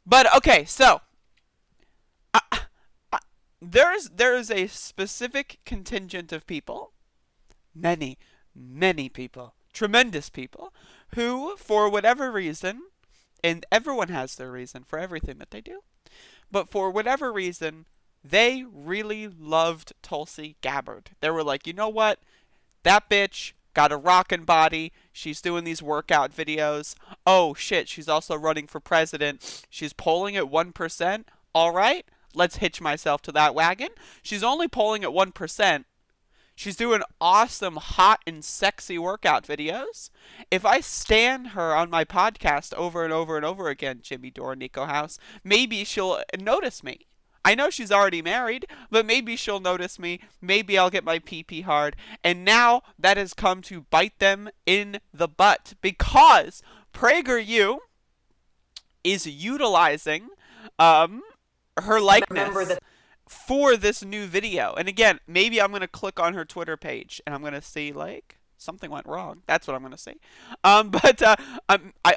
But okay, so uh, uh, there is a specific contingent of people, many, many people, tremendous people, who, for whatever reason, and everyone has their reason for everything that they do, but for whatever reason, they really loved Tulsi Gabbard. They were like, you know what? That bitch got a rockin' body. She's doing these workout videos. Oh shit, she's also running for president. She's polling at 1%. All right, let's hitch myself to that wagon. She's only polling at 1%. She's doing awesome, hot, and sexy workout videos. If I stan her on my podcast over and over and over again, Jimmy Dore, Nico House, maybe she'll notice me. I know she's already married, but maybe she'll notice me. Maybe I'll get my pee hard. And now that has come to bite them in the butt because PragerU is utilizing her likeness for this new video. And again, maybe I'm going to click on her Twitter page and I'm going to see, like, something went wrong. That's what I'm going to see.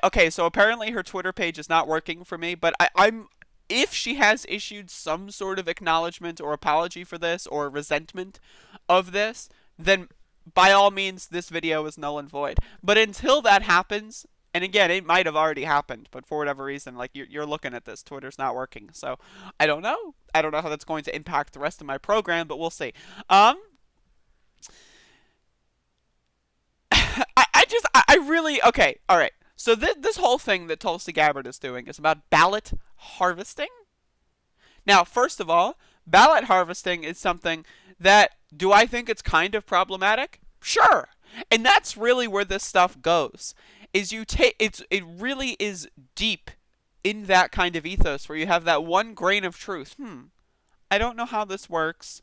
Okay, so apparently her Twitter page is not working for me, but I'm if she has issued some sort of acknowledgement or apology for this or resentment of this, then by all means this video is null and void. But until that happens, and again, it might have already happened, but for whatever reason, like you're looking at this, Twitter's not working. So I don't know. I don't know how that's going to impact the rest of my program, but we'll see. I really, okay, all right. So this whole thing that Tulsi Gabbard is doing is about ballot harvesting. Now, first of all, ballot harvesting is something that, do I think it's kind of problematic? Sure. And that's really where this stuff goes. Is it really is deep in that kind of ethos where you have that one grain of truth. I don't know how this works,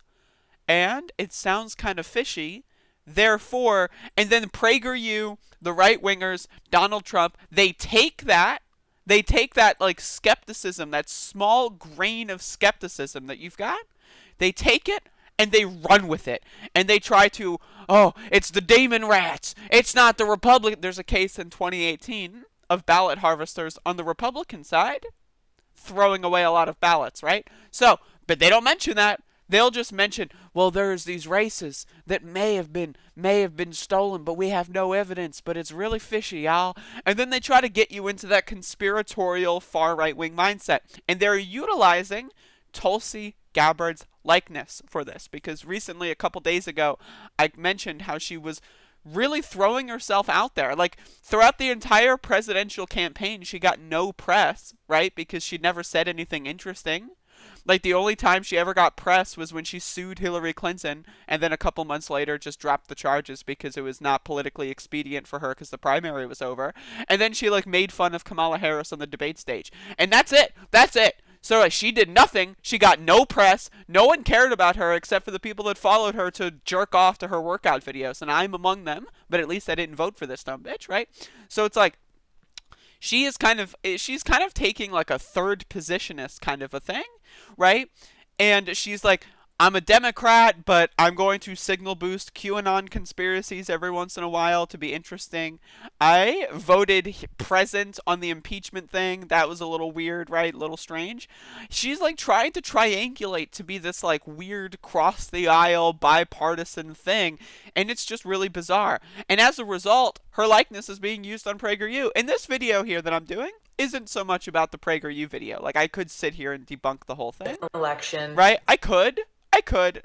and it sounds kind of fishy. Therefore, and then PragerU, the right wingers, Donald Trump, they take that like skepticism, that small grain of skepticism that you've got, they take it and they run with it. And they try to, oh, it's the Damon Rats. It's not the Republican. There's a case in 2018 of ballot harvesters on the Republican side throwing away a lot of ballots, right? So, but they don't mention that. They'll just mention, well, there's these races that may have been stolen, but we have no evidence, but it's really fishy, y'all. And then they try to get you into that conspiratorial far right-wing mindset. And they're utilizing Tulsi Gabbard's likeness for this, because recently, a couple days ago, I mentioned how she was really throwing herself out there. Like, throughout the entire presidential campaign, she got no press, right? Because she never said anything interesting. Like, the only time she ever got press was when she sued Hillary Clinton, and then a couple months later just dropped the charges because it was not politically expedient for her because the primary was over. And then she, like, made fun of Kamala Harris on the debate stage. And that's it. That's it. So like, she did nothing. She got no press. No one cared about her except for the people that followed her to jerk off to her workout videos. And I'm among them, but at least I didn't vote for this dumb bitch, right? So it's like, she's kind of taking like a third positionist kind of a thing, right? And she's like, I'm a Democrat, but I'm going to signal boost QAnon conspiracies every once in a while to be interesting. I voted present on the impeachment thing. That was a little weird, right? A little strange. She's like trying to triangulate to be this like weird cross the aisle bipartisan thing, and it's just really bizarre. And as a result, her likeness is being used on PragerU. And this video here that I'm doing isn't so much about the PragerU video. Like, I could sit here and debunk the whole thing. Election. Right? I could.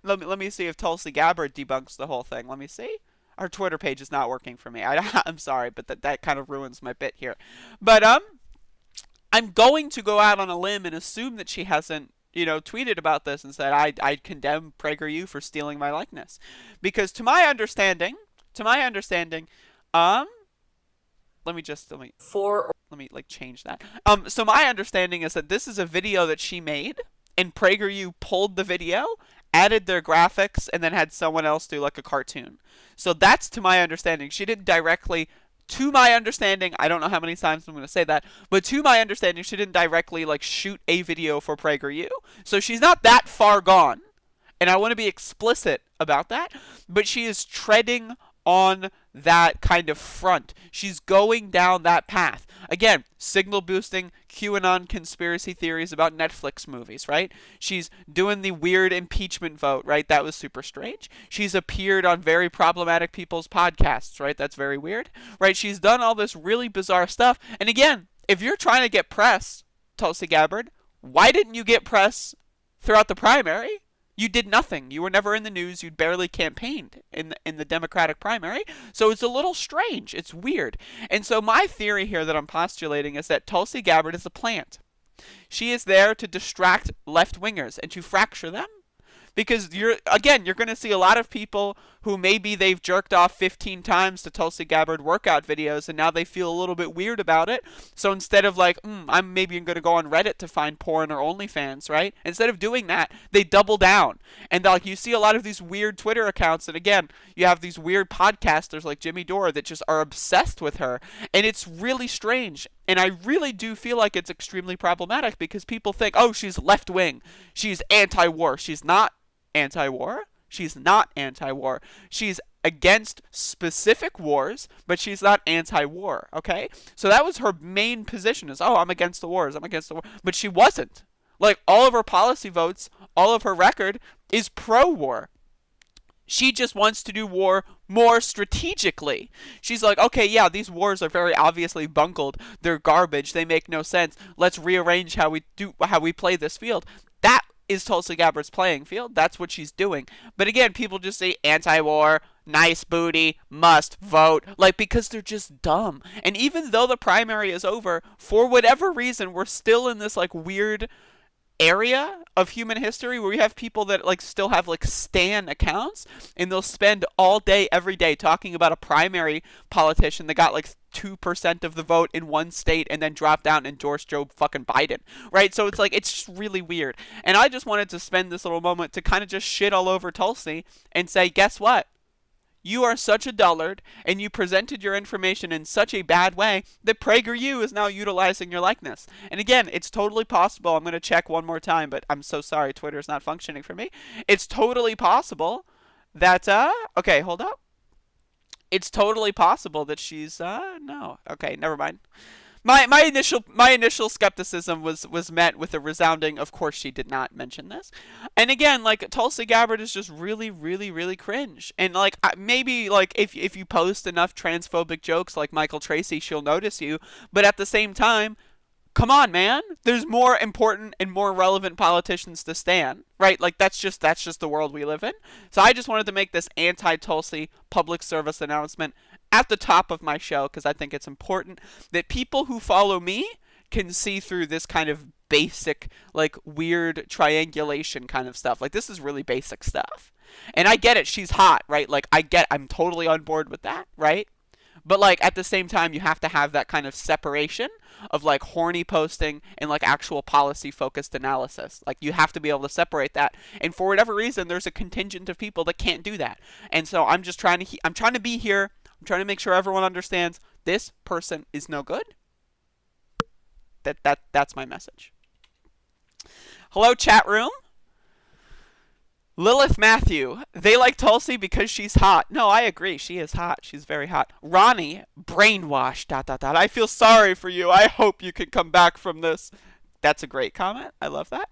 Let me see if Tulsi Gabbard debunks the whole thing. Let me see. Our Twitter page is not working for me. I'm sorry, but that kind of ruins my bit here. But I'm going to go out on a limb and assume that she hasn't, tweeted about this and said I'd condemn PragerU for stealing my likeness, because to my understanding, let me change that. So my understanding is that this is a video that she made, and PragerU pulled the video, added their graphics, and then had someone else do like a cartoon. So that's to my understanding. She didn't directly, to my understanding, I don't know how many times I'm going to say that, but to my understanding, she didn't directly like shoot a video for PragerU. So she's not that far gone. And I want to be explicit about that, but she is treading on that kind of front. She's going down that path. Again, signal boosting, QAnon conspiracy theories about Netflix movies, right? She's doing the weird impeachment vote, right? That was super strange. She's appeared on very problematic people's podcasts, right? That's very weird, right? She's done all this really bizarre stuff. And again, if you're trying to get press, Tulsi Gabbard, why didn't you get press throughout the primary? You did nothing. You were never in the news. You'd barely campaigned in the Democratic primary. So it's a little strange. It's weird. And so my theory here that I'm postulating is that Tulsi Gabbard is a plant. She is there to distract left-wingers and to fracture them. Because you're going to see a lot of people who maybe they've jerked off 15 times to Tulsi Gabbard workout videos and now they feel a little bit weird about it. So instead of like, I'm maybe going to go on Reddit to find porn or OnlyFans, right? Instead of doing that, they double down. And like you see a lot of these weird Twitter accounts, and again, you have these weird podcasters like Jimmy Dore that just are obsessed with her. And it's really strange. And I really do feel like it's extremely problematic because people think, oh, she's left-wing. She's anti-war. She's not anti-war. She's not anti-war. She's against specific wars, but she's not anti-war, okay? So that was her main position is, oh, I'm against the wars. I'm against the war. But she wasn't. Like, all of her policy votes, all of her record is pro-war. She just wants to do war more strategically. She's like, okay, yeah, these wars are very obviously bungled. They're garbage. They make no sense. Let's rearrange how we play this field. That is Tulsi Gabbard's playing field. That's what she's doing. But again, people just say anti-war, nice booty, must vote, like because they're just dumb. And even though the primary is over, for whatever reason, we're still in this like weird area of human history where we have people that like still have like stan accounts and they'll spend all day every day talking about a primary politician that got like 2% of the vote in one state and then dropped out and endorsed Joe fucking Biden, right? So it's like it's just really weird. And I just wanted to spend this little moment to kind of just shit all over Tulsi and say, guess what? You are such a dullard, and you presented your information in such a bad way that PragerU is now utilizing your likeness. And again, it's totally possible. I'm going to check one more time, but I'm so sorry. Twitter's not functioning for me. It's totally possible that, okay, hold up. It's totally possible that she's, no. Okay, never mind. My initial skepticism was met with a resounding, of course she did not mention this. And again, like Tulsi Gabbard is just really, really, really cringe. And like maybe like if you post enough transphobic jokes like Michael Tracy, she'll notice you. But at the same time, come on, man. There's more important and more relevant politicians to stand, right? Like that's just the world we live in. So I just wanted to make this anti-Tulsi public service announcement at the top of my show because I think it's important that people who follow me can see through this kind of basic, like weird triangulation kind of stuff. Like this is really basic stuff. And I get it. She's hot, right? Like I'm totally on board with that, right? But like at the same time, you have to have that kind of separation of like horny posting and like actual policy focused analysis. Like you have to be able to separate that. And for whatever reason, there's a contingent of people that can't do that. And so I'm just trying to be here. I'm trying to make sure everyone understands this person is no good. That's my message. Hello, chat room. Lilith Matthew, they like Tulsi because she's hot. No, I agree. She is hot. She's very hot. Ronnie, brainwashed, ... I feel sorry for you. I hope you can come back from this. That's a great comment. I love that.